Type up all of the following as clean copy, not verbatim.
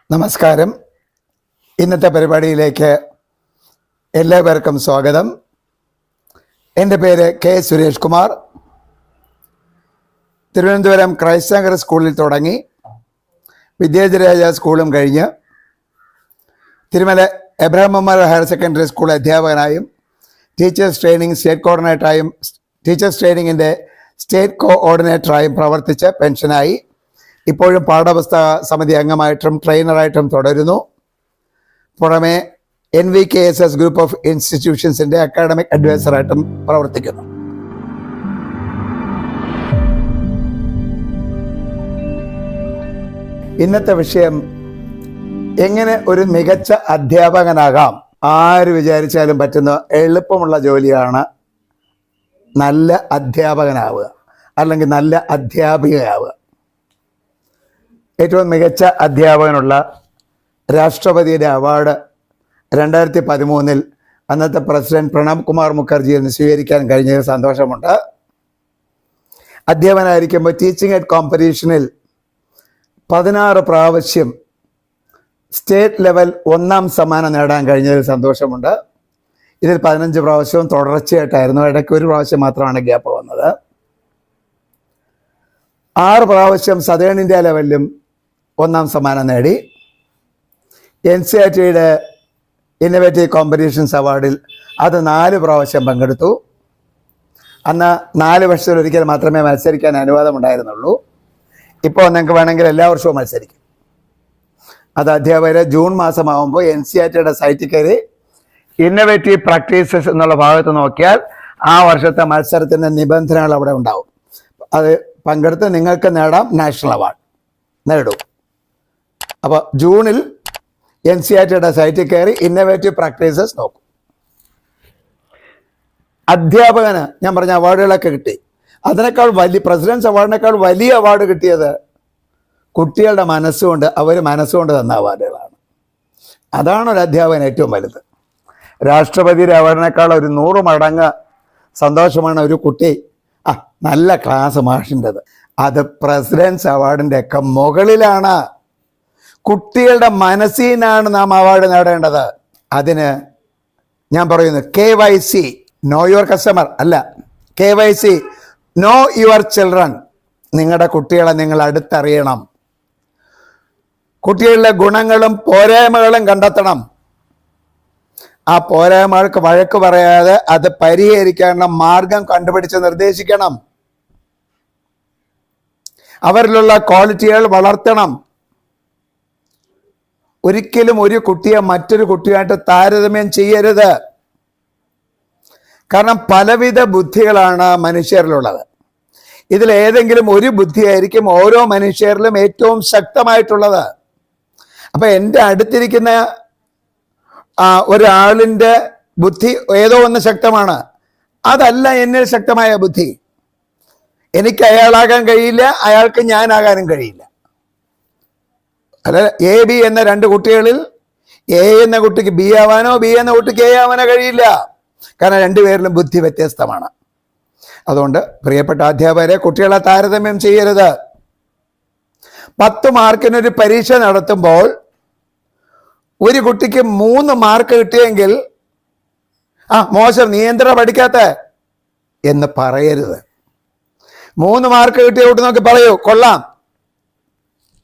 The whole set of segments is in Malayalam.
നമസ്കാരം. ഇന്നത്തെ പരിപാടിയിലേക്ക് എല്ലാവർക്കും സ്വാഗതം. എൻ്റെ പേര് കെ സുരേഷ് കുമാർ. തിരുവനന്തപുരം ക്രൈസ്റ്റ് നഗർ സ്കൂളിൽ തുടങ്ങി വിദ്യാധിരാജ സ്കൂളും കഴിഞ്ഞ് Thirumala Abraham memorial higher secondary school അധ്യാപകനായും ടീച്ചേഴ്സ് ട്രെയിനിങ്ങിൻ്റെ സ്റ്റേറ്റ് കോഓർഡിനേറ്ററായും പ്രവർത്തിച്ച് പെൻഷനായി. ഇപ്പോഴും പാഠപുസ്തക സമിതി അംഗമായിട്ടും ട്രെയിനറായിട്ടും തുടരുന്നു. പുറമെ NVKSS ഗ്രൂപ്പ് ഓഫ് ഇൻസ്റ്റിറ്റ്യൂഷൻസിൻ്റെ അക്കാഡമിക് അഡ്വൈസറായിട്ടും പ്രവർത്തിക്കുന്നു. ഇന്നത്തെ വിഷയം എങ്ങനെ ഒരു മികച്ച അധ്യാപകനാകാം. ആര് വിചാരിച്ചാലും പറ്റുന്ന എളുപ്പമുള്ള ജോലിയാണ് നല്ല അധ്യാപകനാവുക, അല്ലെങ്കിൽ നല്ല അധ്യാപികയാവുക. ഏറ്റവും മികച്ച അധ്യാപകനുള്ള രാഷ്ട്രപതിയുടെ അവാർഡ് 2013 അന്നത്തെ പ്രസിഡന്റ് പ്രണബ് കുമാർ മുഖർജിയിൽ നിന്ന് സ്വീകരിക്കാൻ കഴിഞ്ഞതിൽ സന്തോഷമുണ്ട്. അധ്യാപകനായിരിക്കുമ്പോൾ ടീച്ചിങ് എയ്ഡ് കോമ്പറ്റീഷനിൽ 16 പ്രാവശ്യം സ്റ്റേറ്റ് ലെവൽ 1ാം സമ്മാനം നേടാൻ കഴിഞ്ഞതിൽ സന്തോഷമുണ്ട്. ഇതിൽ 15 പ്രാവശ്യവും തുടർച്ചയായിട്ടായിരുന്നു. ഇടയ്ക്ക് ഒരു പ്രാവശ്യം മാത്രമാണ് ഗ്യാപ്പ് വന്നത്. 6 പ്രാവശ്യം സദേൺ ഇന്ത്യ ലെവലിലും 1ാം സമ്മാനം നേടി. NCERTയുടെ ഇന്നോവേറ്റീവ് കോമ്പറ്റീഷൻസ് അവാർഡിൽ അത് 4 പ്രാവശ്യം പങ്കെടുത്തു. അന്ന് 4 വർഷത്തിലൊരിക്കൽ മാത്രമേ മത്സരിക്കാൻ അനുവാദമുണ്ടായിരുന്നുള്ളൂ. ഇപ്പോൾ നിങ്ങൾക്ക് വേണമെങ്കിൽ എല്ലാ വർഷവും മത്സരിക്കും. അത് അധ്യാപകർ ജൂൺ മാസമാകുമ്പോൾ NCERTയുടെ സൈറ്റിൽ കയറി ഇന്നോവേറ്റീവ് പ്രാക്ടീസസ് എന്നുള്ള ഭാഗത്ത് നോക്കിയാൽ ആ വർഷത്തെ മത്സരത്തിൻ്റെ നിബന്ധനകൾ അവിടെ ഉണ്ടാവും. അത് പങ്കെടുത്ത് നിങ്ങൾക്ക് നേടാം നാഷണൽ അവാർഡ് നേടും. അപ്പോൾ ജൂണിൽ NCERTയുടെ സൈറ്റിൽ കയറി ഇന്നോവേറ്റീവ് പ്രാക്ടീസസ് നോക്കും. അധ്യാപകന് ഞാൻ പറഞ്ഞ അവാർഡുകളൊക്കെ കിട്ടി. അതിനേക്കാൾ വലിയ പ്രസിഡൻസ് അവാർഡിനേക്കാൾ വലിയ അവാർഡ് കിട്ടിയത് കുട്ടികളുടെ മനസ്സുകൊണ്ട്, അവർ മനസ്സുകൊണ്ട് തന്ന അവാർഡുകളാണ്. അതാണ് ഒരു അധ്യാപകൻ ഏറ്റവും വലുത്. രാഷ്ട്രപതിയുടെ അവാർഡിനേക്കാൾ ഒരു 100 മടങ്ങ് സന്തോഷമാണ് ഒരു കുട്ടി നല്ല ക്ലാസ് മാഷിൻ്റെത്. അത് പ്രസിഡൻസ് അവാർഡിൻ്റെ ഒക്കെ മുകളിലാണ്. കുട്ടികളുടെ മനസ്സിനാണ് നാം അവാർഡ് നേടേണ്ടത്. അതിന് ഞാൻ പറയുന്നു KYC, നോ യുവർ കസ്റ്റമർ അല്ല, KYC, നോ യുവർ ചിൽഡ്രൻ. നിങ്ങളുടെ കുട്ടികളെ നിങ്ങൾ അടുത്തറിയണം. കുട്ടികളുടെ ഗുണങ്ങളും പോരായ്മകളും കണ്ടെത്തണം. ആ പോരായ്മകൾക്ക് വഴക്ക് പറയാതെ അത് പരിഹരിക്കാനുള്ള മാർഗം കണ്ടുപിടിച്ച് നിർദ്ദേശിക്കണം. അവരിലുള്ള ക്വാളിറ്റികൾ വളർത്തണം. ഒരിക്കലും ഒരു കുട്ടിയെ മറ്റൊരു കുട്ടിയായിട്ട് താരതമ്യം ചെയ്യരുത്. കാരണം പലവിധ ബുദ്ധികളാണ് മനുഷ്യരിലുള്ളത്. ഇതിലേതെങ്കിലും ഒരു ബുദ്ധിയായിരിക്കും ഓരോ മനുഷ്യരിലും ഏറ്റവും ശക്തമായിട്ടുള്ളത്. അപ്പം എൻ്റെ അടുത്തിരിക്കുന്ന ഒരാളിൻ്റെ ബുദ്ധി ഏതോ ഒന്ന് ശക്തമാണ്, അതല്ല എന്നിൽ ശക്തമായ ബുദ്ധി. എനിക്ക് അയാളാകാൻ കഴിയില്ല, അയാൾക്ക് ഞാനാകാനും കഴിയില്ല. അല്ല, AB എന്ന 2 കുട്ടികളിൽ A എന്ന കുട്ടിക്ക് B ആവാനോ B എന്ന കുട്ടിക്ക് A ആവാനോ കഴിയില്ല. കാരണം 2 പേരിലും ബുദ്ധി വ്യത്യസ്തമാണ്. അതുകൊണ്ട് പ്രിയപ്പെട്ട അധ്യാപകരെ, കുട്ടികളെ താരതമ്യം ചെയ്യരുത്. 10 മാർക്കിനൊരു പരീക്ഷ നടത്തുമ്പോൾ ഒരു കുട്ടിക്ക് 3 മാർക്ക് കിട്ടിയെങ്കിൽ മോശം, നീ എന്താ പഠിക്കാത്ത എന്ന് പറയരുത്. 3 മാർക്ക് കിട്ടിയ കുട്ടി നോക്കി പറയൂ, കൊള്ളാം,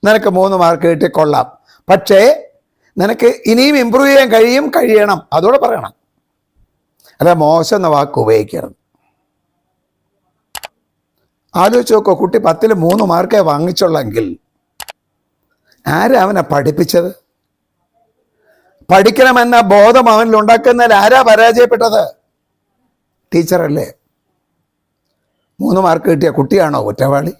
നിനക്ക് 3 മാർക്ക് കിട്ടി, കൊള്ളാം, പക്ഷേ നിനക്ക് ഇനിയും ഇമ്പ്രൂവ് ചെയ്യാൻ കഴിയണം, അതോടെ പറയണം. അല്ല മോശം എന്ന വാക്ക് ഉപയോഗിക്കരുത്. ആലോചിച്ച് നോക്കോ, കുട്ടി 10ൽ 3 മാർക്കേ വാങ്ങിച്ചുള്ളെങ്കിൽ ആരാ അവനെ പഠിപ്പിച്ചത്? പഠിക്കണമെന്ന ബോധം അവനിൽ ഉണ്ടാക്കുന്നതിൽ ആരാ പരാജയപ്പെട്ടത്? ടീച്ചറല്ലേ? 3 മാർക്ക് കിട്ടിയ കുട്ടിയാണോ കുറ്റവാളി?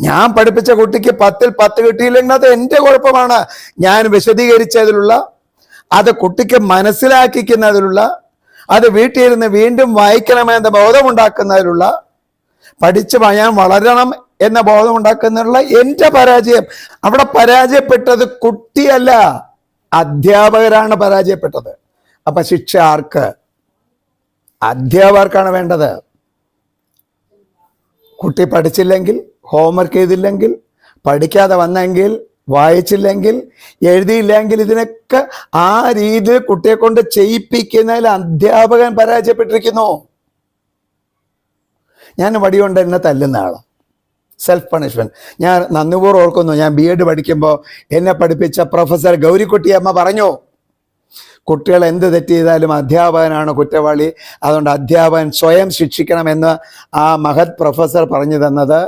ഞാൻ പഠിപ്പിച്ച കുട്ടിക്ക് 10ൽ 10 കിട്ടിയില്ലെങ്കിൽ അത് എൻ്റെ കുഴപ്പമാണ്. ഞാൻ വിശദീകരിച്ചതിലുള്ള, അത് കുട്ടിക്ക് മനസ്സിലാക്കിക്കുന്നതിലുള്ള, അത് വീട്ടിലിരുന്ന് വീണ്ടും വായിക്കണമെന്ന ബോധമുണ്ടാക്കുന്നതിലുള്ള, പഠിച്ച് ഞാൻ വളരണം എന്ന ബോധമുണ്ടാക്കുന്നതിനുള്ള എൻ്റെ പരാജയം. അവിടെ പരാജയപ്പെട്ടത് കുട്ടിയല്ല, അധ്യാപകരാണ് പരാജയപ്പെട്ടത്. അപ്പൊ ശിക്ഷ ആർക്ക്? അധ്യാപകർക്കാണ് വേണ്ടത്. കുട്ടി പഠിച്ചില്ലെങ്കിൽ, ഹോംവർക്ക് ചെയ്തില്ലെങ്കിൽ, പഠിക്കാതെ വന്നെങ്കിൽ വായിച്ചില്ലെങ്കിൽ, എഴുതിയില്ലെങ്കിൽ ഇതിനൊക്കെ ആ രീതിയിൽ കുട്ടിയെ കൊണ്ട് ചെയ്യിപ്പിക്കുന്നതിൽ അധ്യാപകൻ പരാജയപ്പെട്ടിരിക്കുന്നു. ഞാൻ വടികൊണ്ട് എന്നെ തല്ലുന്ന ആളാണ്, സെൽഫ് പണിഷ്മെന്റ്. ഞാൻ നന്ദിപൂർവ്വം ഓർക്കുന്നു, ഞാൻ BEd പഠിക്കുമ്പോൾ എന്നെ പഠിപ്പിച്ച പ്രൊഫസർ ഗൗരിക്കുട്ടി അമ്മ പറഞ്ഞു, കുട്ടികൾ എന്ത് തെറ്റ് ചെയ്താലും അധ്യാപകനാണ് കുറ്റവാളി, അതുകൊണ്ട് അധ്യാപകൻ സ്വയം ശിക്ഷിക്കണമെന്ന് ആ മഹത് പ്രൊഫസർ പറഞ്ഞു തന്നത്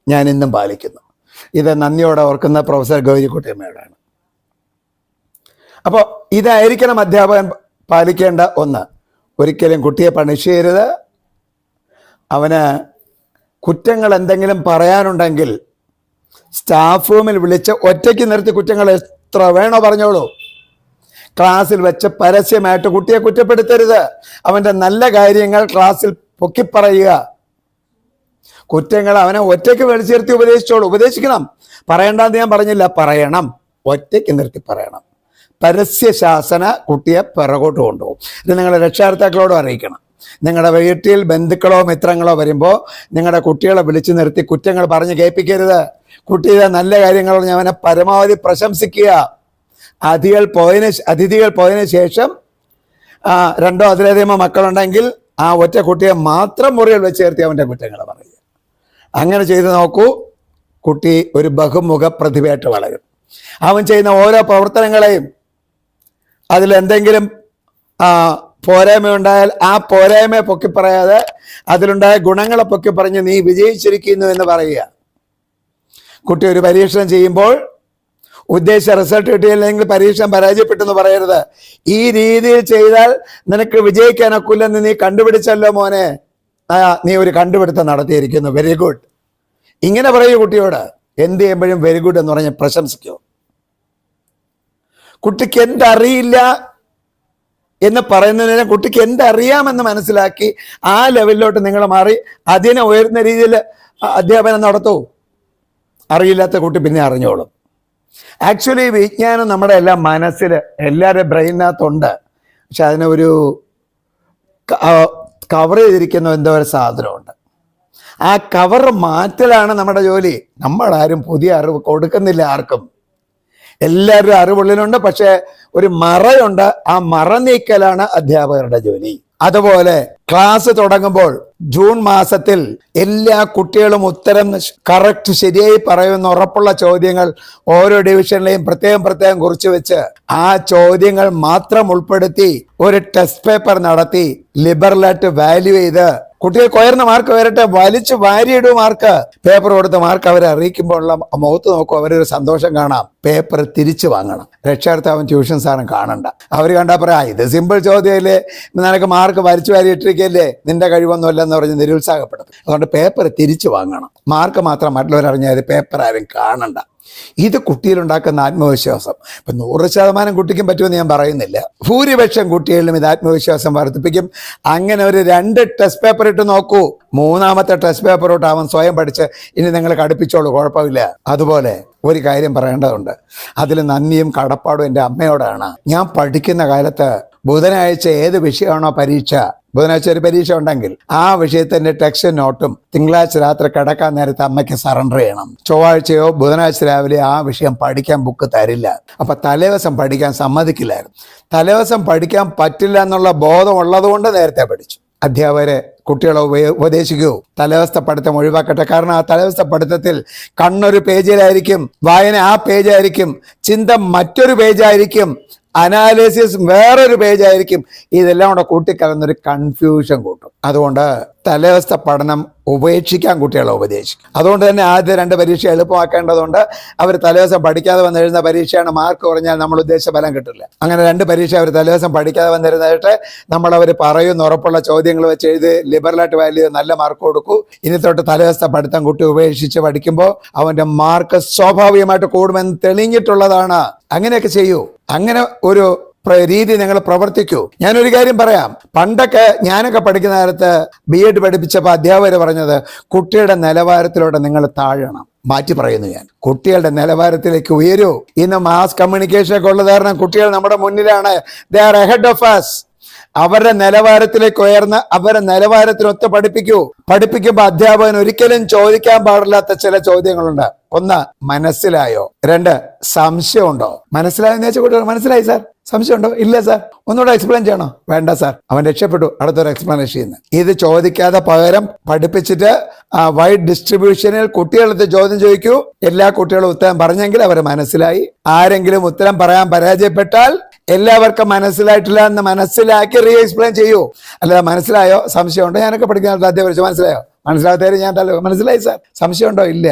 ഞാൻ ഇന്നും പാലിക്കുന്നു. ഇത് നന്ദിയോടെ ഓർക്കുന്ന പ്രൊഫസർ ഗൗരിക്കുട്ടി അമ്മയോടാണ്. അപ്പോൾ ഇതായിരിക്കണം അധ്യാപകൻ പാലിക്കേണ്ട ഒന്ന്. ഒരിക്കലും കുട്ടിയെ പണിഷ് ചെയ്യരുത്. അവന് കുറ്റങ്ങൾ എന്തെങ്കിലും പറയാനുണ്ടെങ്കിൽ സ്റ്റാഫ് റൂമിൽ വിളിച്ച് ഒറ്റയ്ക്ക് നിർത്തി കുറ്റങ്ങൾ എത്ര വേണോ പറഞ്ഞോളൂ. ക്ലാസ്സിൽ വെച്ച് പരസ്യമായിട്ട് കുട്ടിയെ കുറ്റപ്പെടുത്തരുത്. അവൻ്റെ നല്ല കാര്യങ്ങൾ ക്ലാസ്സിൽ പൊക്കിപ്പറയുക. കുറ്റങ്ങൾ അവനെ ഒറ്റയ്ക്ക് വിളിച്ചു നിർത്തി ഉപദേശിക്കണം. പറയണ്ടെന്ന് ഞാൻ പറഞ്ഞില്ല, പറയണം, ഒറ്റയ്ക്ക് നിർത്തി പറയണം. പരസ്യശാസന കുട്ടിയെ പിറകോട്ട് കൊണ്ടുപോകും. ഇത് നിങ്ങളുടെ രക്ഷകർത്താക്കളോടും അറിയിക്കണം. നിങ്ങളുടെ വീട്ടിൽ ബന്ധുക്കളോ മിത്രങ്ങളോ വരുമ്പോൾ നിങ്ങളുടെ കുട്ടികളെ വിളിച്ചു നിർത്തി കുറ്റങ്ങൾ പറഞ്ഞ് കേൾപ്പിക്കരുത്. കുട്ടിയുടെ നല്ല കാര്യങ്ങൾ പറഞ്ഞ് അവനെ പരമാവധി പ്രശംസിക്കുക. അതിഥികൾ പോയതിനു ശേഷം 2 അതിലധികമോ മക്കളുണ്ടെങ്കിൽ ആ ഒറ്റ കുട്ടിയെ മാത്രം മുറിയിൽ വെച്ച് ചേർത്തി അവൻ്റെ കുറ്റങ്ങൾ പറയുക. അങ്ങനെ ചെയ്ത് നോക്കൂ, കുട്ടി ഒരു ബഹുമുഖ പ്രതിഭയായിട്ട് വളരും. അവൻ ചെയ്യുന്ന ഓരോ പ്രവർത്തനങ്ങളെയും അതിലെന്തെങ്കിലും പോരായ്മയുണ്ടായാൽ ആ പോരായ്മയെ പൊക്കിപ്പറയാതെ അതിലുണ്ടായ ഗുണങ്ങളെ പൊക്കിപ്പറഞ്ഞ് നീ വിജയിച്ചിരിക്കുന്നു എന്ന് പറയുക. കുട്ടി ഒരു പരീക്ഷണം ചെയ്യുമ്പോൾ ഉദ്ദേശിച്ച റിസൾട്ട് കിട്ടിയില്ലെങ്കിൽ പരീക്ഷണം പരാജയപ്പെട്ടെന്ന് പറയരുത്. ഈ രീതിയിൽ ചെയ്താൽ നിനക്ക് വിജയിക്കാനൊക്കില്ലെന്ന് നീ കണ്ടുപിടിച്ചല്ലോ മോനെ, നീ ഒരു കണ്ടുപിടുത്തം നടത്തിയിരിക്കുന്നു, വെരി ഗുഡ്. ഇങ്ങനെ പറയൂ കുട്ടിയോട്. എന്ത് ചെയ്യുമ്പോഴും വെരി ഗുഡ് എന്ന് പറഞ്ഞ് പ്രശംസിക്കൂ. കുട്ടിക്ക് എന്തറിയില്ല എന്ന് പറയുന്നതിനെ കുട്ടിക്ക് എന്തറിയാമെന്ന് മനസ്സിലാക്കി ആ ലെവലിലോട്ട് നിങ്ങൾ മാറി അതിനെ ഉയർന്ന രീതിയിൽ അധ്യാപനം നടത്തൂ. അറിയില്ലാത്ത കുട്ടി പിന്നെ അറിഞ്ഞോളും. ആക്ച്വലി വിജ്ഞാനം നമ്മുടെ എല്ലാം മനസ്സിൽ, എല്ലാവരുടെ ബ്രെയിനകത്തുണ്ട്. പക്ഷെ അതിനെ ഒരു കവർ ചെയ്തിരിക്കുന്ന എന്തോ ഒരു സാധനമുണ്ട്. ആ കവർ മാറ്റലാണ് നമ്മുടെ ജോലി. നമ്മളാരും പുതിയ അറിവ് കൊടുക്കുന്നില്ല ആർക്കും. എല്ലാവരും അറിവുള്ളിലുണ്ട്, പക്ഷെ ഒരു മറയുണ്ട്. ആ മറ നീക്കലാണ് അധ്യാപകരുടെ ജോലി. അതുപോലെ ക്ലാസ് തുടങ്ങുമ്പോൾ ജൂൺ മാസത്തിൽ എല്ലാ കുട്ടികളും ഉത്തരം കറക്റ്റ് ശരിയായി പറയുമെന്ന് ഉറപ്പുള്ള ചോദ്യങ്ങൾ ഓരോ ഡിവിഷനിലെയും പ്രത്യേകം കുറിച്ച് വെച്ച് ആ ചോദ്യങ്ങൾ മാത്രം ഉൾപ്പെടുത്തി ഒരു ടെസ്റ്റ് പേപ്പർ നടത്തി ലിബറലായിട്ട് വാല്യൂ ചെയ്ത് കുട്ടികൾക്ക് ഉയർന്ന മാർക്ക് വരട്ടെ, വലിച്ചു വാരിയിടും മാർക്ക്. പേപ്പർ കൊടുത്ത മാർക്ക് അവരെ അറിയിക്കുമ്പോൾ ഉള്ള മുഖത്ത് നോക്കും, അവരൊരു സന്തോഷം കാണാം. പേപ്പർ തിരിച്ചു വാങ്ങണം. രക്ഷകർത്താവും ട്യൂഷൻ സാറും കാണണ്ട. അവർ കണ്ടാൽ പറയാം, ഇത് സിമ്പിൾ ചോദ്യമല്ലേ, നിനക്ക് മാർക്ക് വലിച്ചു വാരി ഇട്ടിരിക്കല്ലേ, നിന്റെ കഴിവൊന്നുമില്ലെന്ന് പറഞ്ഞ് നിരുത്സാഹപ്പെടുത്തും. അതുകൊണ്ട് പേപ്പർ തിരിച്ചു വാങ്ങണം. മാർക്ക് മാത്രം മറ്റുള്ളവരറിഞ്ഞാൽ പേപ്പർ ആരും കാണണ്ട. ഇത് കുട്ടിയിലുണ്ടാക്കുന്ന ആത്മവിശ്വാസം. ഇപ്പം 100% കുട്ടിക്കും പറ്റുമെന്ന് ഞാൻ പറയുന്നില്ല. ഭൂരിപക്ഷം കുട്ടികളിലും ഇത് ആത്മവിശ്വാസം വർദ്ധിപ്പിക്കും. അങ്ങനെ ഒരു 2 ടെസ്റ്റ് പേപ്പർ ഇട്ട് നോക്കൂ. 3ാമത്തെ ടെസ്റ്റ് പേപ്പറോട്ട് അവൻ സ്വയം പഠിച്ച് ഇനി നിങ്ങൾ കടുപ്പിച്ചോളൂ, കുഴപ്പമില്ല. അതുപോലെ ഒരു കാര്യം പറയേണ്ടതുണ്ട്. അതിൽ നന്ദിയും കടപ്പാടും എൻ്റെ അമ്മയോടാണ്. ഞാൻ പഠിക്കുന്ന കാലത്ത് ബുധനാഴ്ച ഏത് വിഷയമാണോ പരീക്ഷ, ബുധനാഴ്ച ഒരു പരീക്ഷ ഉണ്ടെങ്കിൽ ആ വിഷയത്തിന്റെ ടെക്സ്റ്റ് നോട്ടും തിങ്കളാഴ്ച രാത്രി കിടക്കാൻ നേരത്തെ അമ്മയ്ക്ക് സറണ്ടർ ചെയ്യണം. ചൊവ്വാഴ്ചയോ ബുധനാഴ്ച രാവിലെ ആ വിഷയം പഠിക്കാൻ ബുക്ക് തരില്ല. അപ്പൊ തലേദിവസം പഠിക്കാൻ സമ്മതിക്കില്ലായിരുന്നു. തലേദിവസം പഠിക്കാൻ പറ്റില്ല എന്നുള്ള ബോധം ഉള്ളതുകൊണ്ട് നേരത്തെ പഠിച്ചു. അധ്യാപകരെ കുട്ടികളെ ഉപദേശിക്കൂ, തലേദിവസത്തെ പഠിത്തം ഒഴിവാക്കട്ടെ. കാരണം ആ തലേദിവസത്തെ പഠിത്തത്തിൽ കണ്ണൊരു പേജിലായിരിക്കും, വായന ആ പേജായിരിക്കും, ചിന്ത മറ്റൊരു പേജായിരിക്കും, അനാലിസിസ് വേറൊരു പേജായിരിക്കും. ഇതെല്ലാം കൂടെ കൂട്ടിക്കലർന്നൊരു കൺഫ്യൂഷൻ കൂട്ടും. അതുകൊണ്ട് തലേദിവസത്തെ പഠനം ഉപേക്ഷിക്കാൻ കുട്ടികളെ ഉപദേശിക്കും. അതുകൊണ്ട് തന്നെ ആദ്യ 2 പരീക്ഷ എളുപ്പമാക്കേണ്ടതുണ്ട്. അവർ തലേദിവസം പഠിക്കാതെ വന്നിരുന്ന പരീക്ഷയാണ്, മാർക്ക് കുറഞ്ഞാൽ നമ്മൾ ഉദ്ദേശിച്ച ഫലം കിട്ടില്ല. അങ്ങനെ 2 പരീക്ഷ അവർ തലേദിവസം പഠിക്കാതെ വന്നിരുന്നിട്ട് നമ്മളവർ പറയുന്ന ഉറപ്പുള്ള ചോദ്യങ്ങൾ വെച്ച് എഴുതി ലിബറലായിട്ട് വാല്യൂ നല്ല മാർക്ക് കൊടുക്കൂ. ഇനി തൊട്ട് തലേദിവസത്തെ പഠിത്തം കുട്ടി ഉപേക്ഷിച്ച് പഠിക്കുമ്പോൾ അവൻ്റെ മാർക്ക് സ്വാഭാവികമായിട്ട് കൂടുമെന്ന് തെളിഞ്ഞിട്ടുള്ളതാണ്. അങ്ങനെയൊക്കെ ചെയ്യൂ. അങ്ങനെ ഒരു രീതി നിങ്ങൾ പ്രവർത്തിക്കൂ. ഞാനൊരു കാര്യം പറയാം. പണ്ടൊക്കെ ഞാനൊക്കെ പഠിക്കുന്ന കാലത്ത് BEd പഠിപ്പിച്ചപ്പോൾ അധ്യാപകർ പറഞ്ഞത് കുട്ടിയുടെ നിലവാരത്തിലൂടെ നിങ്ങൾ താഴണം. മാറ്റി പറയുന്നു ഞാൻ, കുട്ടികളുടെ നിലവാരത്തിലേക്ക് ഉയരൂ. ഇന്ന് മാസ് കമ്മ്യൂണിക്കേഷൻ ഒക്കെ ഉള്ള കാരണം കുട്ടികൾ നമ്മുടെ മുന്നിലാണ്. They are ahead of us. അവരുടെ നിലവാരത്തിലേക്ക് ഉയർന്ന് അവരുടെ നിലവാരത്തിനൊത്ത് പഠിപ്പിക്കൂ. പഠിപ്പിക്കുമ്പോൾ അധ്യാപകൻ ഒരിക്കലും ചോദിക്കാൻ പാടില്ലാത്ത ചില ചോദ്യങ്ങളുണ്ട്. ഒന്ന്, മനസ്സിലായോ? രണ്ട്, സംശയമുണ്ടോ? മനസ്സിലായെന്ന് വെച്ചാൽ കുട്ടികൾ മനസ്സിലായി സാർ, സംശയമുണ്ടോ? ഇല്ല സാർ. ഒന്നുകൂടെ എക്സ്പ്ലെയിൻ ചെയ്യണോ? വേണ്ട സാർ, അവൻ രക്ഷപ്പെട്ടു, അടുത്തൊരു എക്സ്പ്ലനേഷൻ ചെയ്യുന്നു. ഇത് ചോദിക്കാതെ പകരം പഠിപ്പിച്ചിട്ട് വൈഡ് ഡിസ്ട്രിബ്യൂഷനിൽ കുട്ടികളടുത്ത് ചോദ്യം ചോദിക്കൂ. എല്ലാ കുട്ടികളും ഉത്തരം പറഞ്ഞെങ്കിൽ അവർ മനസ്സിലായി. ആരെങ്കിലും ഉത്തരം പറയാൻ പരാജയപ്പെട്ടാൽ എല്ലാവർക്കും മനസ്സിലായിട്ടില്ല എന്ന് മനസ്സിലാക്കി റീ എക്സ്പ്ലെയിൻ ചെയ്യൂ. അല്ലാതെ മനസ്സിലായോ, സംശയമുണ്ടോ? ഞാനൊക്കെ പഠിക്കുന്ന അധ്യാപകരിച്ച് മനസ്സിലായോ? മനസ്സിലാകാത്തവര് ഞാൻ മനസ്സിലായി സാർ, സംശയമുണ്ടോ? ഇല്ല.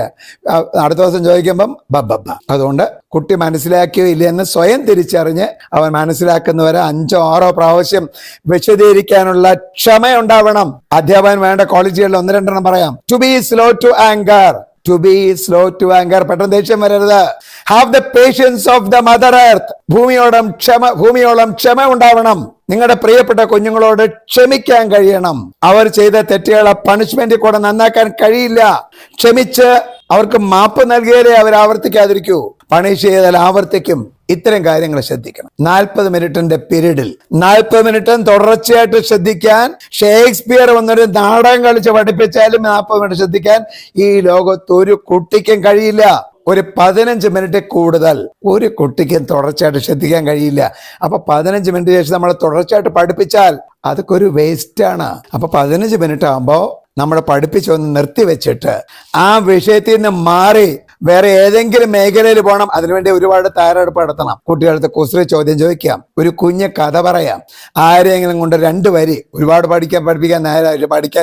അടുത്ത ദിവസം ചോദിക്കുമ്പം ബബ്ബ. അതുകൊണ്ട് കുട്ടി മനസ്സിലാക്കിയോ ഇല്ല എന്ന് സ്വയം തിരിച്ചറിഞ്ഞ് അവൻ മനസ്സിലാക്കുന്നവരെ 5 or 6 പ്രാവശ്യം വിശദീകരിക്കാനുള്ള ക്ഷമയുണ്ടാവണം. അധ്യാപകൻ വേണ്ട ക്വാളിറ്റികളിൽ 1-2 പറയാം. To be slow to anger. To be slow to anger. പെട്ടെന്ന് ദേഷ്യം വരരുത്. Have the patience of the mother earth. ഭൂമിയോളം ക്ഷമ ഉണ്ടാവണം. നിങ്ങളുടെ പ്രിയപ്പെട്ട കുഞ്ഞുങ്ങളോട് ക്ഷമിക്കാൻ കഴിയണം. അവർ ചെയ്ത തെറ്റുകളെ പണിഷ്മെന്റ് കൂടെ നന്നാക്കാൻ കഴിയില്ല. ക്ഷമിച്ച് അവർക്ക് മാപ്പ് നൽകിയാലേ അവർ ആവർത്തിക്കാതിരിക്കൂ. പണിഷ് ചെയ്താൽ ആവർത്തിക്കും. ഇത്തരം കാര്യങ്ങൾ ശ്രദ്ധിക്കണം. 40 മിനിറ്റിന്റെ പീരീഡിൽ 40 മിനിറ്റും തുടർച്ചയായിട്ട് ശ്രദ്ധിക്കാൻ, ഷേക്സ്പിയർ വന്നൊരു നാടകം കളിച്ച് പഠിപ്പിച്ചാലും 40 മിനിറ്റ് ശ്രദ്ധിക്കാൻ ഈ ലോകത്ത് ഒരു കുട്ടിക്കും കഴിയില്ല. ഒരു 15 മിനിറ്റ് കൂടുതൽ ഒരു കുട്ടിക്കും തുടർച്ചയായിട്ട് ശ്രദ്ധിക്കാൻ കഴിയില്ല. അപ്പൊ 15 മിനിറ്റ് ശേഷം നമ്മൾ തുടർച്ചയായിട്ട് പഠിപ്പിച്ചാൽ അതൊക്കെ ഒരു വേസ്റ്റ് ആണ്. അപ്പൊ 15 മിനിറ്റ് ആകുമ്പോൾ നമ്മൾ പഠിപ്പിച്ചൊന്ന് നിർത്തിവെച്ചിട്ട് ആ വിഷയത്തിൽ നിന്ന് മാറി വേറെ ഏതെങ്കിലും മേഖലയിൽ പോകണം. അതിനുവേണ്ടി ഒരുപാട് തയ്യാറെടുപ്പ് നടത്തണം. കുട്ടികൾക്ക് കുസൃതി ചോദ്യം ചോദിക്കാം, ഒരു കുഞ്ഞ് കഥ പറയാം, ആരെങ്കിലും കൊണ്ട് 2 വരി, ഒരുപാട് പഠിക്കാൻ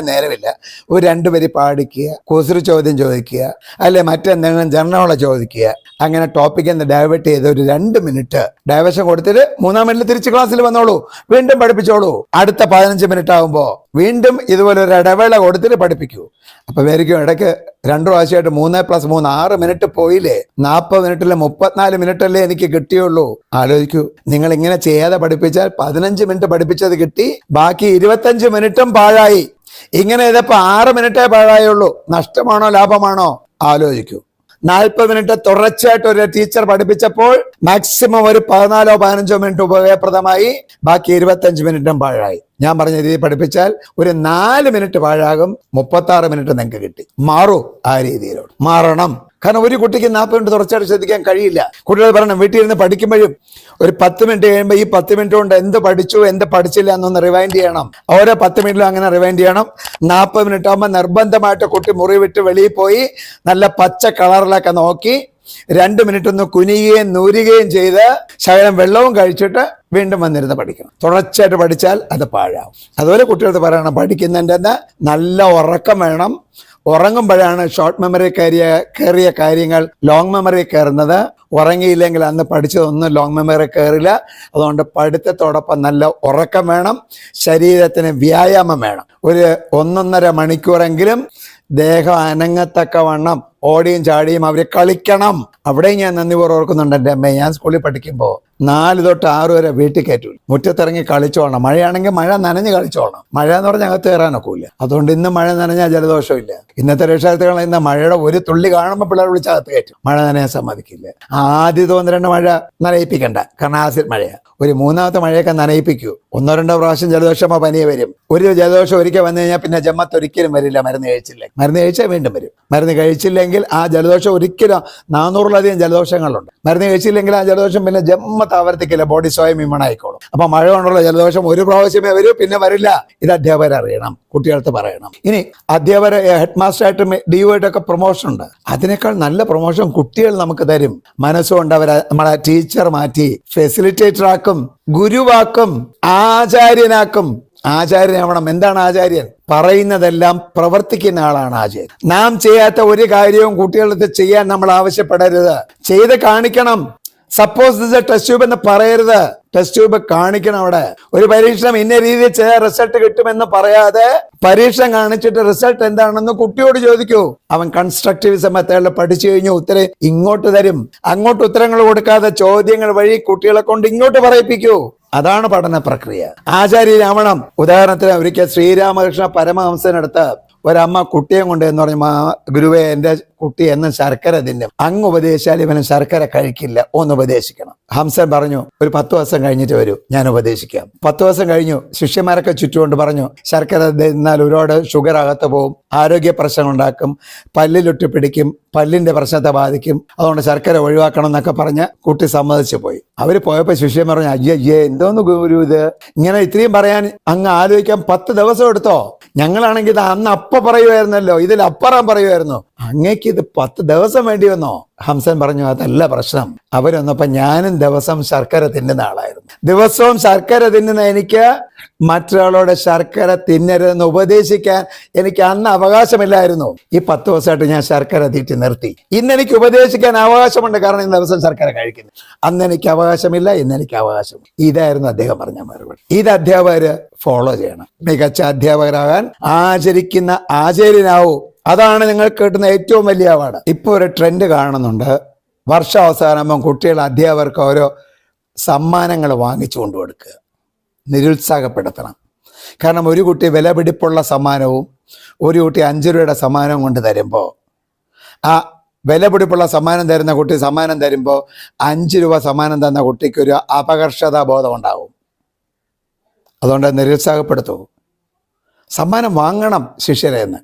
നേരമില്ല, ഒരു 2 വരി പാടിക്കുക, കുസൃതി ചോദ്യം ചോദിക്കുക, അല്ലെ മറ്റെന്തെങ്കിലും ജനറൽ ചോദിക്കുക. അങ്ങനെ ടോപ്പിക് എന്ന് ഡൈവേർട്ട് ചെയ്ത് ഒരു 2 മിനിറ്റ് ഡൈവേർഷൻ കൊടുത്തിട്ട് 3-ാം മിനിറ്റ് തിരിച്ച് ക്ലാസ്സിൽ വന്നോളൂ, വീണ്ടും പഠിപ്പിച്ചോളൂ. അടുത്ത 15 മിനിറ്റ് ആകുമ്പോൾ വീണ്ടും ഇതുപോലെ ഒരു ഇടവേള കൊടുത്തിട്ട് പഠിപ്പിക്കൂ. അപ്പൊ വേരിക്കും ഇടയ്ക്ക് 2 പ്രാവശ്യമായിട്ട് 3+3 6 മിനിറ്റ് പോയില്ലേ? 40 മിനിറ്റിലെ 34 മിനിറ്റ് അല്ലേ എനിക്ക് കിട്ടിയുള്ളൂ. ആലോചിക്കൂ, നിങ്ങൾ ഇങ്ങനെ ചെയ്യാതെ പഠിപ്പിച്ചാൽ 15 മിനിറ്റ് പഠിപ്പിച്ചത് കിട്ടി, ബാക്കി 25 മിനിറ്റും പാഴായി. ഇങ്ങനെ ചെയ്തപ്പോ 6 മിനിറ്റേ പാഴായുള്ളൂ. നഷ്ടമാണോ ലാഭമാണോ? ആലോചിക്കൂ. 40 മിനിറ്റ് തുടർച്ചയായിട്ട് ഒരു ടീച്ചർ പഠിപ്പിച്ചപ്പോൾ മാക്സിമം ഒരു 14-15 മിനിറ്റ് ഉപയോഗപ്രദമായി, ബാക്കി 25 മിനിറ്റും പാഴായി. ഞാൻ പറഞ്ഞ രീതി പഠിപ്പിച്ചാൽ ഒരു 4 മിനിറ്റ് പാഴാകും, 36 മിനിറ്റ് നിങ്ങൾക്ക് കിട്ടി. മാറൂ, ആ രീതിയിലോട്ട് മാറണം. കാരണം ഒരു കുട്ടിക്ക് 40 മിനിറ്റ് തുടർച്ചയായിട്ട് ശ്രദ്ധിക്കാൻ കഴിയില്ല. കുട്ടികൾ പറയണം, വീട്ടിൽ ഇരുന്ന് പഠിക്കുമ്പോഴും ഒരു 10 മിനിറ്റ് കഴിയുമ്പോൾ ഈ 10 മിനിറ്റ് കൊണ്ട് എന്ത് പഠിച്ചു എന്ത് പഠിച്ചില്ല എന്നൊന്ന് റിവൈൻഡ് ചെയ്യണം. ഓരോ 10 മിനിറ്റിലും അങ്ങനെ റിവൈൻഡ് ചെയ്യണം. 40 മിനിറ്റ് ആകുമ്പോൾ നിർബന്ധമായിട്ട് കുട്ടി മുറി വിട്ട് വെളിയിൽ പോയി നല്ല പച്ച കളറിലൊക്കെ നോക്കി 2 മിനിറ്റ് ഒന്ന് കുനിയുകയും നൂരുകയും ചെയ്ത് ശകലം വെള്ളവും കഴിച്ചിട്ട് വീണ്ടും വന്നിരുന്ന് പഠിക്കണം. തുടർച്ചയായിട്ട് പഠിച്ചാൽ അത് പാഴാവും. അതുപോലെ കുട്ടികൾക്ക് പറയണം, പഠിക്കുന്നതിൻ്റെ നല്ല ഉറക്കം വേണം. ഉറങ്ങുമ്പോഴാണ് ഷോർട്ട് മെമ്മറി കയറിയ കാര്യങ്ങൾ ലോങ് മെമ്മറി കയറുന്നത്. ഉറങ്ങിയില്ലെങ്കിൽ അന്ന് പഠിച്ചതൊന്നും ലോങ് മെമ്മറി കയറില്ല. അതുകൊണ്ട് പഠിത്തത്തോടൊപ്പം നല്ല ഉറക്കം വേണം. ശരീരത്തിന് വ്യായാമം വേണം. ഒരു 1.5 മണിക്കൂറെങ്കിലും ദേഹം അനങ്ങത്തക്കവണ്ണം ഓടിയും ചാടിയും അവർ കളിക്കണം. അവിടെ ഞാൻ നന്ദിപൂർവ്വം ഓർക്കുന്നുണ്ട്. എൻ്റെ അമ്മ, ഞാൻ സ്കൂളിൽ പഠിക്കുമ്പോൾ 4 തൊട്ട് 6 വരെ വീട്ടിൽ കയറ്റൂല. മുറ്റത്തിറങ്ങി കളിച്ചോണം. മഴയാണെങ്കിൽ മഴ നനഞ്ഞ് കളിച്ചോണം. മഴ എന്ന് പറഞ്ഞാൽ അകത്ത് കയറാനൊക്കില്ല. അതുകൊണ്ട് ഇന്ന് മഴ നനഞ്ഞാൽ ജലദോഷമില്ല. ഇന്നത്തെ രക്ഷാർത്ഥികൾ ഇന്ന് മഴയുടെ ഒരു തുള്ളി കാണുമ്പോൾ പിള്ളേർ വിളിച്ചകത്ത് കയറ്റും. മഴ നനയാൻ സമ്മതിക്കില്ല. ആദ്യത്തെ 1-2 മഴ നനയിപ്പിക്കണ്ട, കാരണം ആസിഡ് മഴയാണ്. ഒരു 3-ാമത്തെ മഴയൊക്കെ നനയിപ്പിക്കൂ. 1-2 പ്രാവശ്യം ജലദോഷമോ പനിയെ വരും. ഒരു ജലദോഷം ഒരിക്കൽ വന്നു കഴിഞ്ഞാൽ പിന്നെ ജമ്മത്ത് ഒരിക്കലും വരില്ല, മരുന്ന് കഴിച്ചില്ലെങ്കിൽ. മരുന്ന് കഴിച്ചാൽ വീണ്ടും വരും. മരുന്ന് കഴിച്ചില്ലെങ്കിൽ ആ ജലദോഷം ഒരിക്കലും 400-ലധികം ജലദോഷങ്ങളുണ്ട്. മരുന്ന് കഴിച്ചില്ലെങ്കിൽ ആ ജലദോഷം പിന്നെ ജമ്മത്ത് ആവർത്തിക്കില്ല, ബോഡി സ്വയം ഇമ്മ്യൂണായിക്കോളും. അപ്പൊ മഴ കൊണ്ടുള്ള ജലദോഷം ഒരു പ്രാവശ്യമേ വരൂ, പിന്നെ വരില്ല. ഇത് അധ്യാപകർ അറിയണം, കുട്ടികൾക്ക് പറയണം. ഇനി അധ്യാപകർ ഹെഡ് മാസ്റ്ററായിട്ടും DO ആയിട്ടൊക്കെ പ്രൊമോഷൻ ഉണ്ട്. അതിനേക്കാൾ നല്ല പ്രൊമോഷൻ കുട്ടികൾ നമുക്ക് തരും. മനസ്സുകൊണ്ട് അവരെ നമ്മളെ ടീച്ചർ മാറ്റി ഫെസിലിറ്റേറ്റർ ആക്കും, ഗുരുവാക്കും, ആചാര്യനാക്കും. ആചാര്യനാവണം. എന്താണ് ആചാര്യൻ? പറയുന്നതെല്ലാം പ്രവർത്തിക്കുന്ന ആളാണ് ആചാര്യൻ. നാം ചെയ്യാത്ത ഒരു കാര്യവും കുട്ടികളടുത്ത് ചെയ്യാൻ നമ്മൾ ആവശ്യപ്പെടരുത്. ചെയ്ത് കാണിക്കണം. Suppose this A test tube എന്ന് പറയരുത്. ടെസ്റ്റ് ട്യൂബ് കാണിക്കണം. അവിടെ ഒരു പരീക്ഷണം ഇന്ന രീതിയിൽ ചെയ്ത റിസൾട്ട് കിട്ടുമെന്ന് പറയാതെ പരീക്ഷണം കാണിച്ചിട്ട് റിസൾട്ട് എന്താണെന്ന് കുട്ടിയോട് ചോദിക്കൂ. അവൻ കൺസ്ട്രക്റ്റിവിസം മെത്തേഡിൽ പഠിച്ചു കഴിഞ്ഞു ഉത്തരം ഇങ്ങോട്ട് തരും. അങ്ങോട്ട് ഉത്തരങ്ങൾ കൊടുക്കാതെ ചോദ്യങ്ങൾ വഴി കുട്ടികളെ കൊണ്ട് ഇങ്ങോട്ട് പറയിപ്പിക്കൂ. അതാണ് പഠന പ്രക്രിയ. ആചാര്യനാവണം. ഉദാഹരണത്തിന് ഒരിക്കൽ ശ്രീരാമകൃഷ്ണ പരമഹംസനടുത്ത് ഒരമ്മ കുട്ടിയെ കൊണ്ട് എന്ന് പറഞ്ഞു, ഗുരുവേ, എൻ്റെ കുട്ടി എന്നും ശർക്കര തിന്നും, അങ്ങ് ഉപദേശിച്ചാൽ ഇവന് ശർക്കര കഴിക്കില്ല, ഒന്ന് ഉപദേശിക്കണം. ഹംസൻ പറഞ്ഞു, ഒരു 10 ദിവസം കഴിഞ്ഞിട്ട് വരൂ, ഞാൻ ഉപദേശിക്കാം. 10 ദിവസം കഴിഞ്ഞു. ശിഷ്യന്മാരൊക്കെ ചുറ്റുകൊണ്ട് പറഞ്ഞു, ശർക്കര തിന്നാൽ ഒരുപാട് ഷുഗർ അകത്ത് പോവും, ആരോഗ്യ പ്രശ്നങ്ങൾ ഉണ്ടാക്കും, പല്ലിലൊട്ടി പിടിക്കും, പല്ലിന്റെ പ്രശ്നത്തെ ബാധിക്കും, അതുകൊണ്ട് ശർക്കര ഒഴിവാക്കണം എന്നൊക്കെ പറഞ്ഞ് കുട്ടി സമ്മതിച്ചു പോയി. അവര് പോയപ്പോൾ ശിഷ്യൻ പറഞ്ഞു, അയ്യേ എന്തോന്ന് ഗുരു ഇത്, ഇങ്ങനെ ഇത്രയും പറയാൻ അങ്ങ് ആലോചിക്കാൻ 10 ദിവസം എടുത്തോ? ഞങ്ങളാണെങ്കിൽ ഇത് അന്ന് പറയുമായിരുന്നല്ലോ, ഇതിലപ്പുറം പറയുമായിരുന്നു, അങ്ങേക്ക് ഇത് 10 ദിവസം വേണ്ടി വന്നോ? ഹംസൻ പറഞ്ഞു, അതല്ല പ്രശ്നം. അവരൊന്നപ്പോ ഞാനും ദിവസം ശർക്കര തിന്നുന്ന ആളായിരുന്നു. ദിവസവും ശർക്കര തിന്നുന്ന എനിക്ക് മറ്റൊരാളോട് ശർക്കര തിന്നരുതെന്ന് ഉപദേശിക്കാൻ എനിക്ക് അന്ന് അവകാശമില്ലായിരുന്നു. ഈ 10 ദിവസമായിട്ട് ഞാൻ ശർക്കര തീറ്റി നിർത്തി. ഇന്ന് എനിക്ക് ഉപദേശിക്കാൻ അവകാശമുണ്ട്, കാരണം ഇന്ന് ദിവസം ശർക്കര കഴിക്കുന്നു. അന്ന് എനിക്ക് അവകാശമില്ല, ഇന്ന് എനിക്ക് അവകാശം. ഇതായിരുന്നു അദ്ദേഹം പറഞ്ഞ മറുപടി. ഇത് അധ്യാപകര് ഫോളോ ചെയ്യണം. മികച്ച അധ്യാപകരാകാൻ ആചരിക്കുന്ന ആചാര്യനാവൂ. അതാണ് നിങ്ങൾ കിട്ടുന്ന ഏറ്റവും വലിയ അവാർഡ്. ഇപ്പൊ ഒരു ട്രെൻഡ് കാണുന്നുണ്ട്. വർഷാവസാനമാകുമ്പോൾ കുട്ടികൾ അധ്യാപകർക്ക് ഓരോ സമ്മാനങ്ങൾ വാങ്ങിച്ചു കൊണ്ടുകൊടുക്കുക, നിരുത്സാഹപ്പെടുത്തണം. കാരണം ഒരു കുട്ടി വിലപിടിപ്പുള്ള സമ്മാനവും ഒരു കുട്ടി 5 രൂപയുടെ സമ്മാനവും കൊണ്ട് തരുമ്പോൾ, ആ വിലപിടിപ്പുള്ള സമ്മാനം തരുന്ന കുട്ടി സമ്മാനം തരുമ്പോൾ 5 രൂപ സമ്മാനം തന്ന കുട്ടിക്ക് ഒരു അപകർഷതാ ബോധം ഉണ്ടാവും. അതുകൊണ്ട് നിരുത്സാഹപ്പെടുത്തൂ. സമ്മാനം വാങ്ങണം ശിഷ്യരെ എന്ന്.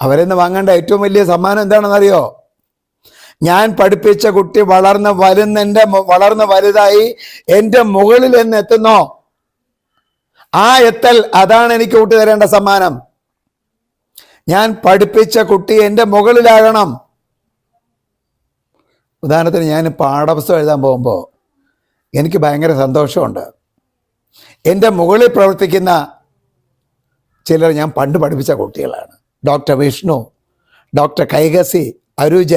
അവരെന്ന് വാങ്ങേണ്ട ഏറ്റവും വലിയ സമ്മാനം എന്താണെന്നറിയോ? ഞാൻ പഠിപ്പിച്ച കുട്ടി വളർന്ന് വലുതായി എൻ്റെ മുകളിൽ എന്ന് എത്തുന്നോ, ആ എത്തൽ, അതാണ് എനിക്ക് കുട്ടി തരേണ്ട സമ്മാനം. ഞാൻ പഠിപ്പിച്ച കുട്ടി എൻ്റെ മുകളിലാകണം. ഉദാഹരണത്തിന്, ഞാൻ പാഠപുസ്തകം എഴുതാൻ പോകുമ്പോൾ എനിക്ക് ഭയങ്കര സന്തോഷമുണ്ട്. എൻ്റെ മുകളിൽ പ്രവർത്തിക്കുന്ന ചിലർ ഞാൻ പണ്ട് പഠിപ്പിച്ച കുട്ടികളാണ്. ഡോക്ടർ വിഷ്ണു, ഡോക്ടർ കൈകസി, അരുജ,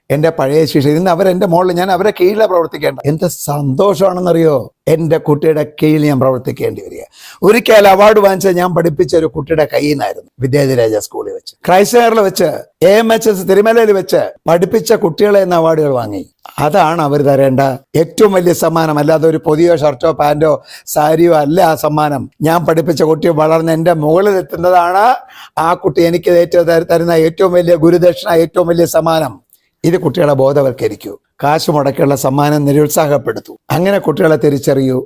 എൻ്റെ പഴയ ശിഷ്യർ. ഇന്ന് അവരെൻ്റെ മുകളിൽ, ഞാൻ അവരെ കീഴിലാണ് പ്രവർത്തിക്കേണ്ട. എന്ത് സന്തോഷമാണെന്നറിയോ? എൻ്റെ കുട്ടിയുടെ കീഴിൽ ഞാൻ പ്രവർത്തിക്കേണ്ടി വരിക. ഒരിക്കൽ അവാർഡ് വാങ്ങിച്ച ഞാൻ പഠിപ്പിച്ച ഒരു കുട്ടിയുടെ കയ്യിൽ നിന്നായിരുന്നു. വിദ്യാധിരാജ സ്കൂളിൽ വെച്ച്, ക്രൈസ്തവറിൽ വെച്ച്, AMHS തിരുമലയിൽ വെച്ച് പഠിപ്പിച്ച കുട്ടികളെ എന്ന അവാർഡുകൾ വാങ്ങി. അതാണ് അവർ തരേണ്ട ഏറ്റവും വലിയ സമ്മാനം. അല്ലാതെ ഒരു പുതിയ ഷർട്ടോ പാൻറ്റോ സാരിയോ അല്ല ആ സമ്മാനം. ഞാൻ പഠിപ്പിച്ച കുട്ടി വളർന്ന് എൻ്റെ മുകളിൽ എത്തുന്നതാണ് ആ കുട്ടി എനിക്ക് തരുന്ന ഏറ്റവും വലിയ ഗുരുദക്ഷിണ, ഏറ്റവും വലിയ സമ്മാനം. ഇത് കുട്ടികളെ ബോധവൽക്കരിക്കൂ. കാശ് മുടക്കിയുള്ള സമ്മാനം നിരുത്സാഹപ്പെടുത്തൂ. അങ്ങനെ കുട്ടികളെ തിരിച്ചറിയൂ,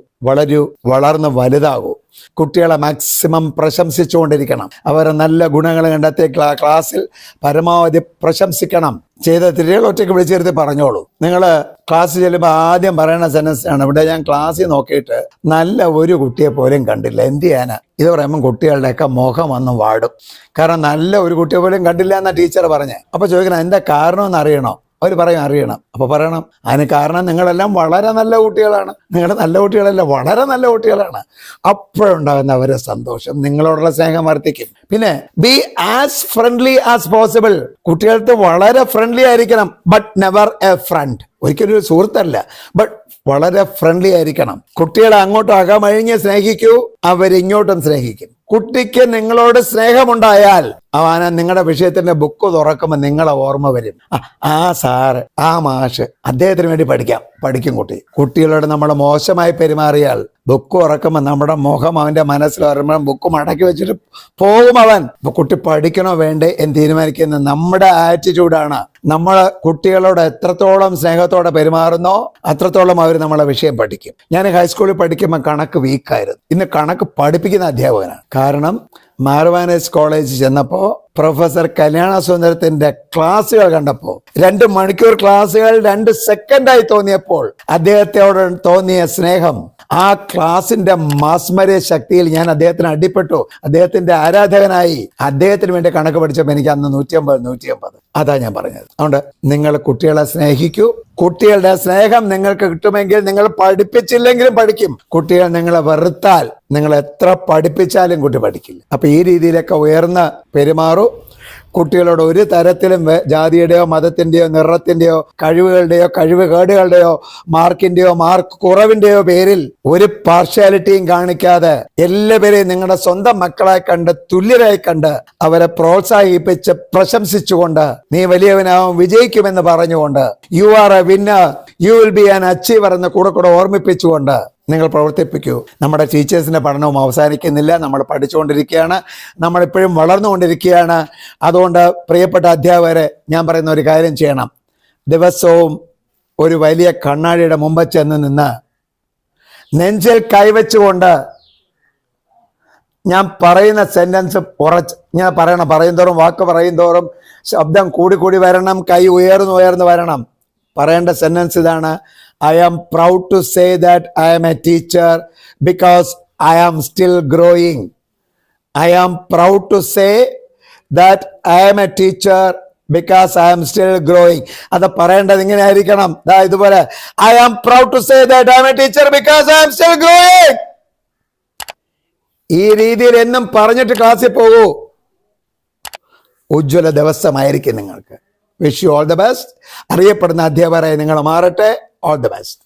വളർന്ന് വലുതാകൂ. കുട്ടികളെ മാക്സിമം പ്രശംസിച്ചുകൊണ്ടിരിക്കണം. അവരെ നല്ല ഗുണങ്ങൾ കണ്ടെത്തി ക്ലാസ്സിൽ പരമാവധി പ്രശംസിക്കണം. ചെയ്ത തിരികൾ ഒറ്റയ്ക്ക് വിളിച്ചിരുത്തി പറഞ്ഞോളൂ. നിങ്ങൾ ക്ലാസ്സിൽ ചെല്ലുമ്പോൾ ആദ്യം പറയുന്ന സെൻറ്റൻസ് ആണ്, ഇവിടെ ഞാൻ ക്ലാസ്സിൽ നോക്കിയിട്ട് നല്ല ഒരു കുട്ടിയെ പോലും കണ്ടില്ല, എന്ത് ചെയ്യാനാ? ഇത് പറയുമ്പോൾ കുട്ടികളുടെയൊക്കെ മുഖം വന്ന് വാടും. കാരണം നല്ല ഒരു കുട്ടിയെ പോലും കണ്ടില്ല എന്നാ ടീച്ചർ പറഞ്ഞേ. അപ്പോൾ ചോദിക്കണം, എന്താ കാരണം എന്ന് അറിയണോ? അവർ പറയും അറിയണം. അപ്പോൾ പറയണം, അതിന് കാരണം നിങ്ങളെല്ലാം വളരെ നല്ല കുട്ടികളാണ്. നിങ്ങളുടെ നല്ല കുട്ടികളല്ല, വളരെ നല്ല കുട്ടികളാണ്. അപ്പോഴുണ്ടാകുന്ന അവരുടെ സന്തോഷം നിങ്ങളോടുള്ള സ്നേഹം വർദ്ധിക്കും. പിന്നെ B as friendly as possible. കുട്ടികൾക്ക് വളരെ ഫ്രണ്ട്ലി ആയിരിക്കണം, ബട്ട് നെവർ എ ഫ്രണ്ട്. ഒരിക്കലും ഒരു സുഹൃത്തല്ല, ബട്ട് വളരെ ഫ്രണ്ട്ലി ആയിരിക്കണം. കുട്ടികളെ അങ്ങോട്ടും അകമഴിഞ്ഞ് സ്നേഹിക്കൂ, അവരിങ്ങോട്ടും സ്നേഹിക്കും. കുട്ടിക്ക് നിങ്ങളോട് സ്നേഹമുണ്ടായാൽ അവന് നിങ്ങളുടെ വിഷയത്തിന്റെ ബുക്ക് തുറക്കുമ്പോൾ നിങ്ങളെ ഓർമ്മ വരും. ആ സാറ്, ആ മാഷ്, അദ്ദേഹത്തിന് വേണ്ടി പഠിക്കും കുട്ടി. കുട്ടികളോട് നമ്മൾ മോശമായി പെരുമാറിയാൽ ബുക്ക് തുറക്കുമ്പോൾ നമ്മുടെ മുഖം അവന്റെ മനസ്സിൽ വരുമ്പോൾ ബുക്ക് മടക്കി വെച്ചിട്ട് പോകും അവൻ. അപ്പൊ കുട്ടി പഠിക്കണോ വേണ്ടേ എന്ന് തീരുമാനിക്കുന്നത് നമ്മുടെ ആറ്റിറ്റ്യൂഡാണ്. നമ്മൾ കുട്ടികളോട് എത്രത്തോളം സ്നേഹത്തോടെ പെരുമാറുന്നോ അത്രത്തോളം അവർ നമ്മളെ വിഷയം പഠിക്കും. ഞാൻ ഹൈസ്കൂളിൽ പഠിക്കുമ്പോൾ കണക്ക് വീക്കായിരുന്നു. ഇന്ന് കണക്ക് പഠിപ്പിക്കുന്ന അധ്യാപകനാണ്. കാരണം മാർവാനസ് കോളേജ് ചെന്നപ്പോൾ പ്രൊഫസർ കല്യാണ സുന്ദരത്തിന്റെ ക്ലാസ്സുകൾ കണ്ടപ്പോൾ 2 മണിക്കൂർ ക്ലാസ്സുകൾ 2 സെക്കൻഡായി തോന്നിയപ്പോൾ അദ്ദേഹത്തോട് തോന്നിയ സ്നേഹം, ആ ക്ലാസിന്റെ മാസ്മര്യ ശക്തിയിൽ ഞാൻ അദ്ദേഹത്തിന് അടിപ്പെട്ടു. അദ്ദേഹത്തിന്റെ ആരാധകനായി. അദ്ദേഹത്തിന് വേണ്ടി കണക്ക് പഠിച്ചപ്പോൾ എനിക്ക് അന്ന് 150. അതാ ഞാൻ പറഞ്ഞത്. അതുകൊണ്ട് നിങ്ങൾ കുട്ടികളെ സ്നേഹിക്കൂ. കുട്ടികളുടെ സ്നേഹം നിങ്ങൾക്ക് കിട്ടുമെങ്കിൽ നിങ്ങൾ പഠിപ്പിച്ചില്ലെങ്കിലും പഠിക്കും. കുട്ടികൾ നിങ്ങളെ വെറുത്താൽ നിങ്ങൾ എത്ര പഠിപ്പിച്ചാലും കുട്ടി പഠിക്കില്ല. അപ്പൊ ഈ രീതിയിലൊക്കെ ഉയർന്ന് പെരുമാറൂ. കുട്ടികളോട് ഒരു തരത്തിലും ജാതിയുടെയോ മതത്തിന്റെയോ നിറത്തിന്റെയോ കഴിവുകളുടെയോ കഴിവുകേടുകളുടെയോ മാർക്കിന്റെയോ മാർക്ക് കുറവിന്റെയോ പേരിൽ ഒരു പാർഷ്യാലിറ്റിയും കാണിക്കാതെ എല്ലാവരെയും നിങ്ങളുടെ സ്വന്തം മക്കളായി കണ്ട് തുല്യരായി കണ്ട് അവരെ പ്രോത്സാഹിപ്പിച്ച് പ്രശംസിച്ചുകൊണ്ട് നീ വലിയവനാവും, വിജയിക്കുമെന്ന് പറഞ്ഞുകൊണ്ട് you are A winner, you will be an achiever എന്ന് കൂടെ ഓർമ്മിപ്പിച്ചുകൊണ്ട് നിങ്ങൾ പ്രവർത്തിപ്പിക്കൂ. നമ്മുടെ ടീച്ചേഴ്സിന്റെ പഠനവും അവസാനിക്കുന്നില്ല. നമ്മൾ പഠിച്ചുകൊണ്ടിരിക്കുകയാണ്, നമ്മളിപ്പോഴും വളർന്നുകൊണ്ടിരിക്കുകയാണ്. അതുകൊണ്ട് പ്രിയപ്പെട്ട അധ്യാപകരെ, ഞാൻ പറയുന്ന ഒരു കാര്യം ചെയ്യണം. ദിവസവും ഒരു വലിയ കണ്ണാടിയുടെ മുമ്പ് ചെന്ന് നിന്ന് നെഞ്ചിൽ കൈവച്ചുകൊണ്ട് ഞാൻ പറയുന്ന സെന്റൻസ് ഞാൻ പറയും തോറും, വാക്ക് പറയും തോറും ശബ്ദം കൂടി വരണം, കൈ ഉയർന്നു വരണം. പറയേണ്ട സെന്റൻസ് ഇതാണ്: I am proud to say that I am a teacher because I am still growing. I am proud to say that I am a teacher because I am still growing. അത് പറയേണ്ടത് ഇങ്ങനെ ആയിരിക്കണം, ഇതുപോലെ: I am proud to say that I am a teacher because I am still growing. ഈ രീതിയിൽ എന്നും പറഞ്ഞിട്ട് ക്ലാസ്സിൽ പോകൂ. ഉജ്ജ്വല ദിവസമായിരിക്കും നിങ്ങൾക്ക്. Wish you all the best. അറിയപ്പെടുന്ന അധ്യാപകരായി നിങ്ങൾ മാറട്ടെ. All the best.